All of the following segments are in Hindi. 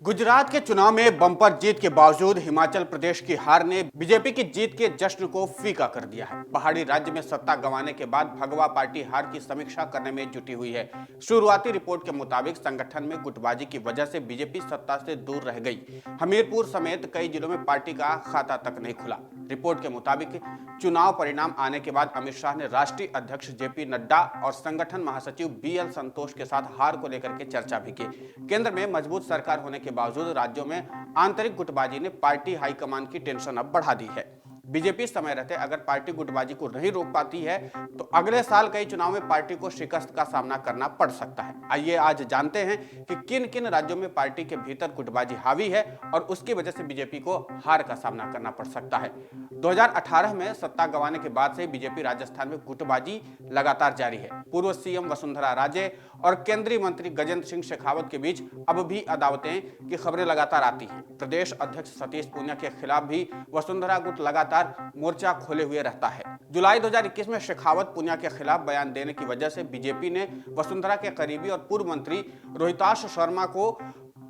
गुजरात के चुनाव में बम्पर जीत के बावजूद हिमाचल प्रदेश की हार ने बीजेपी की जीत के जश्न को फीका कर दिया है। पहाड़ी राज्य में सत्ता गंवाने के बाद भगवा पार्टी हार की समीक्षा करने में जुटी हुई है। शुरुआती रिपोर्ट के मुताबिक संगठन में गुटबाजी की वजह से बीजेपी सत्ता से दूर रह गई। हमीरपुर समेत कई जिलों में पार्टी का खाता तक नहीं खुला। रिपोर्ट के मुताबिक चुनाव परिणाम आने के बाद अमित शाह ने राष्ट्रीय अध्यक्ष जेपी नड्डा और संगठन महासचिव बीएल संतोष के साथ हार को लेकर के चर्चा भी की। केंद्र में मजबूत सरकार होने के बावजूद राज्यों में आंतरिक गुटबाजी ने पार्टी हाईकमान की टेंशन अब बढ़ा दी है। बीजेपी समय रहते अगर पार्टी गुटबाजी को नहीं रोक पाती है तो अगले साल कई चुनाव में पार्टी को शिकस्त का सामना करना पड़ सकता है। आइए आज जानते हैं कि किन किन राज्यों में पार्टी के भीतर गुटबाजी हावी है और उसकी वजह से बीजेपी को हार का सामना करना पड़ सकता है। 2018 में सत्ता गंवाने के बाद से बीजेपी राजस्थान में गुटबाजी लगातार जारी है। पूर्व सीएम वसुंधरा राजे और केंद्रीय मंत्री गजेंद्र सिंह शेखावत के बीच अब भी अदावतें की खबरें लगातार आती हैं। प्रदेश अध्यक्ष सतीश पूनिया के खिलाफ भी वसुंधरा गुट लगातार मोर्चा खोले हुए रहता है। जुलाई 2021 में शेखावत पूनिया के खिलाफ बयान देने की वजह से बीजेपी ने वसुंधरा के करीबी और पूर्व मंत्री रोहिताश शर्मा को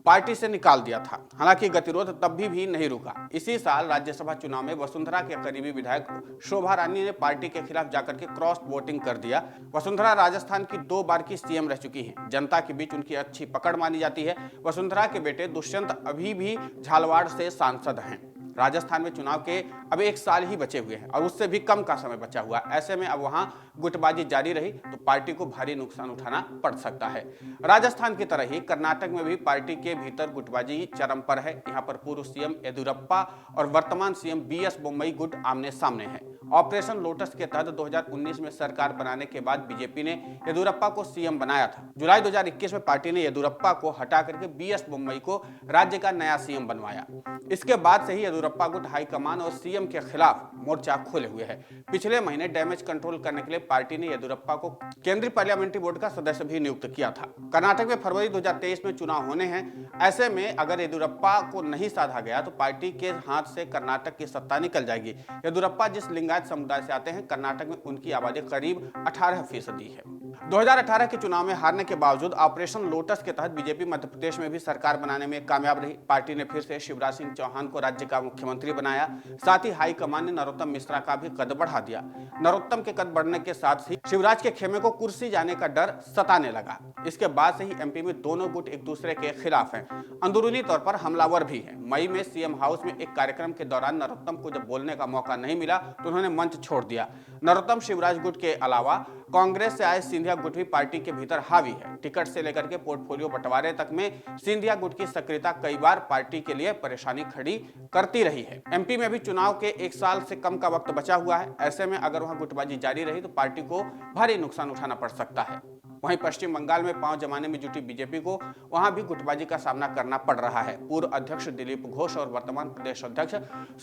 पार्टी से निकाल दिया था। हालांकि गतिरोध तब भी नहीं रुका। इसी साल राज्यसभा चुनाव में वसुंधरा के करीबी विधायक शोभा रानी ने पार्टी के खिलाफ जाकर के क्रॉस वोटिंग कर दिया। वसुंधरा राजस्थान की 2 बार की सीएम रह चुकी हैं। जनता के बीच उनकी अच्छी पकड़ मानी जाती है। वसुंधरा के बेटे दुष्यंत अभी भी झालवाड़ से सांसद हैं। राजस्थान में चुनाव के अब 1 साल ही बचे हुए हैं और उससे भी कम का समय बचा हुआ। ऐसे में अब वहां गुटबाजी जारी रही तो पार्टी को भारी नुकसान उठाना पड़ सकता है। राजस्थान की तरह ही कर्नाटक में भी पार्टी के भीतर गुटबाजी चरम पर है। यहां पर पूर्व सीएम येदियुरप्पा और वर्तमान सीएम बीएस बोम्मई गुट आमने सामने है। ऑपरेशन लोटस के तहत 2019 में सरकार बनाने के बाद बीजेपी ने येदियुरप्पा को सीएम बनाया था। जुलाई 2021 में पार्टी ने येदियुरप्पा को हटा करके बीएस बोम्मई को राज्य का नया सीएम बनवाया। इसके बाद से ही येदियुरप्पा गुट हाईकमान और सीएम के खिलाफ मोर्चा खोले हुए है। पिछले महीने डैमेज कंट्रोल करने के लिए पार्टी ने येदियुरप्पा को केंद्रीय पार्लियामेंट्री बोर्ड का सदस्य भी नियुक्त किया था। कर्नाटक में फरवरी 2023 में चुनाव होने हैं। ऐसे में अगर येदियुरप्पा को नहीं साधा गया तो पार्टी के हाथ से कर्नाटक की सत्ता निकल जाएगी। येदियुरप्पा जिस लिंगायत समुदाय से आते हैं, कर्नाटक में उनकी आबादी करीब 18% है। 2018 के चुनाव में हारने के बावजूद ऑपरेशन लोटस के तहत बीजेपी मध्य प्रदेश में भी सरकार बनाने में कामयाब रही। पार्टी ने फिर से शिवराज सिंह चौहान को राज्य का मुख्यमंत्री बनाया। साथ ही हाईकमान ने नरोत्तम मिश्रा का भी कद बढ़ा दिया। नरोत्तम के कद बढ़ने के साथ ही शिवराज के खेमे को कुर्सी जाने का डर सताने लगा। इसके बाद से ही एमपी में दोनों गुट एक दूसरे के खिलाफ हैं। अंदरूनी तौर पर हमलावर भी हैं। मई में सीएम हाउस में एक कार्यक्रम के दौरान नरोत्तम को जब बोलने का मौका नहीं मिला तो उन्होंने मंच छोड़ दिया। नरोत्तम शिवराज गुट के अलावा कांग्रेस से आए सिंधिया गुट भी पार्टी के भीतर हावी है। टिकट से लेकर के पोर्टफोलियो बंटवारे तक में सिंधिया गुट की सक्रियता कई बार पार्टी के लिए परेशानी खड़ी करती रही है। एमपी में भी चुनाव के 1 साल से कम का वक्त बचा हुआ है। ऐसे में अगर वहां गुटबाजी जारी रही तो पार्टी को भारी नुकसान उठाना पड़ सकता है। वहीं पश्चिम बंगाल में पांव जमाने में जुटी बीजेपी को वहां भी गुटबाजी का सामना करना पड़ रहा है। पूर्व अध्यक्ष दिलीप घोष और वर्तमान प्रदेश अध्यक्ष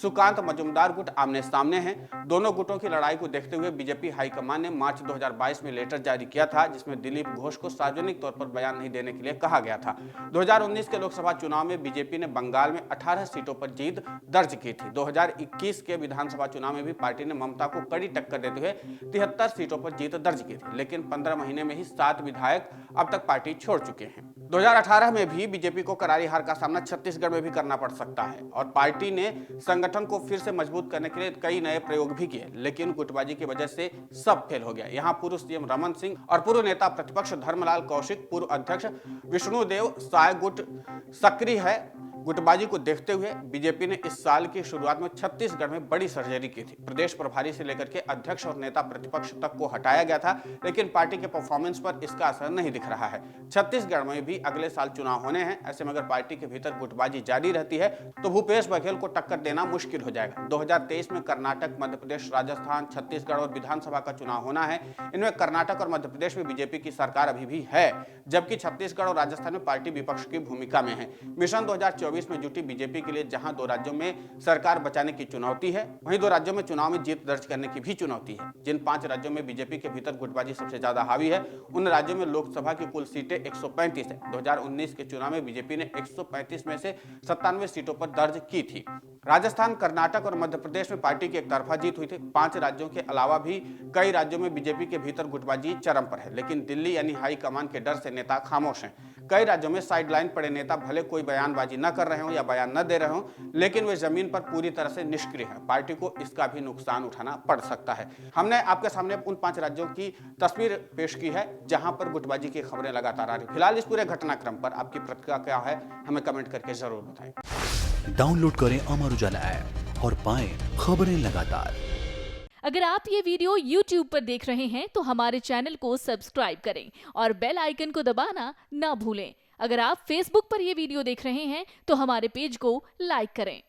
सुकांत मजुमदार गुट आमने सामने हैं। दोनों गुटों की लड़ाई को देखते हुए बीजेपी हाईकमान ने मार्च 2022 में लेटर जारी किया था, जिसमें दिलीप घोष को सार्वजनिक तौर पर बयान नहीं देने के लिए कहा गया था। 2019 के लोकसभा चुनाव में बीजेपी ने बंगाल में 18 सीटों पर जीत दर्ज की थी। 2021 के विधानसभा चुनाव में भी पार्टी ने ममता को कड़ी टक्कर देते हुए 73 सीटों पर जीत दर्ज की थी, लेकिन 15 महीने में ही 7 विधायक अब तक पार्टी छोड़ चुके हैं। 2018 में भी बीजेपी को करारी हार का सामना छत्तीसगढ़ में भी करना पड़ सकता है और पार्टी ने संगठन को फिर से मजबूत करने के लिए कई नए प्रयोग भी किए, लेकिन गुटबाजी की वजह से सब फेल हो गया। यहां पूर्व सीएम रमन सिंह और पूर्व नेता प्रतिपक्ष धर्मलाल कौशिक, पूर्व अध्यक्ष विष्णुदेव साय गुट सक्रिय है। गुटबाजी को देखते हुए बीजेपी ने इस साल की शुरुआत में छत्तीसगढ़ में बड़ी सर्जरी की थी। प्रदेश प्रभारी से लेकर के अध्यक्ष और नेता प्रतिपक्ष तक को हटाया गया था, लेकिन पार्टी के परफॉर्मेंस पर इसका असर नहीं दिख रहा है। छत्तीसगढ़ में भी अगले साल चुनाव होने हैं। ऐसे में अगर पार्टी के भीतर गुटबाजी जारी रहती है तो भूपेश बघेल को टक्कर देना मुश्किल हो जाएगा। 2023 में कर्नाटक, मध्य प्रदेश, राजस्थान, छत्तीसगढ़ और विधानसभा का चुनाव होना है। इनमें कर्नाटक और मध्य प्रदेश में बीजेपी की सरकार अभी भी है, जबकि छत्तीसगढ़ और राजस्थान में पार्टी विपक्ष की भूमिका में है। मिशन 2024 में जुटी बीजेपी के लिए जहां 2 राज्यों में सरकार बचाने की चुनौती है, वहीं 2 राज्यों में चुनाव में जीत दर्ज करने की भी चुनौती है। जिन 5 राज्यों में बीजेपी के भीतर गुटबाजी सबसे ज्यादा हावी है, उन राज्यों में लोकसभा की कुल सीटें 135 है। 2019 के चुनाव में बीजेपी ने 135 में से 97 सीटों पर दर्ज की थी। राजस्थान, कर्नाटक और मध्य प्रदेश में पार्टी की एकतरफा जीत हुई थी। 5 राज्यों के अलावा भी कई राज्यों में बीजेपी के भीतर गुटबाजी चरम पर है, लेकिन दिल्ली यानी हाईकमान के डर से नेता खामोश हैं। कई राज्यों में साइडलाइन पड़े नेता भले कोई बयानबाजी न कर रहे हो या बयान न दे रहे हो, लेकिन वे जमीन पर पूरी तरह से निष्क्रिय हैं। पार्टी को इसका भी नुकसान उठाना पड़ सकता है। हमने आपके सामने उन 5 राज्यों की तस्वीर पेश की है जहां पर गुटबाजी की खबरें लगातार आ रही। फिलहाल इस पूरे घटनाक्रम पर आपकी प्रतिक्रिया क्या है, हमें कमेंट करके जरूर बताएं। डाउनलोड करें अमर उजाला ऐप और पाएं खबरें लगातार। अगर आप ये वीडियो YouTube पर देख रहे हैं तो हमारे चैनल को सब्सक्राइब करें और बेल आइकन को दबाना ना भूलें। अगर आप Facebook पर ये वीडियो देख रहे हैं तो हमारे पेज को लाइक करें।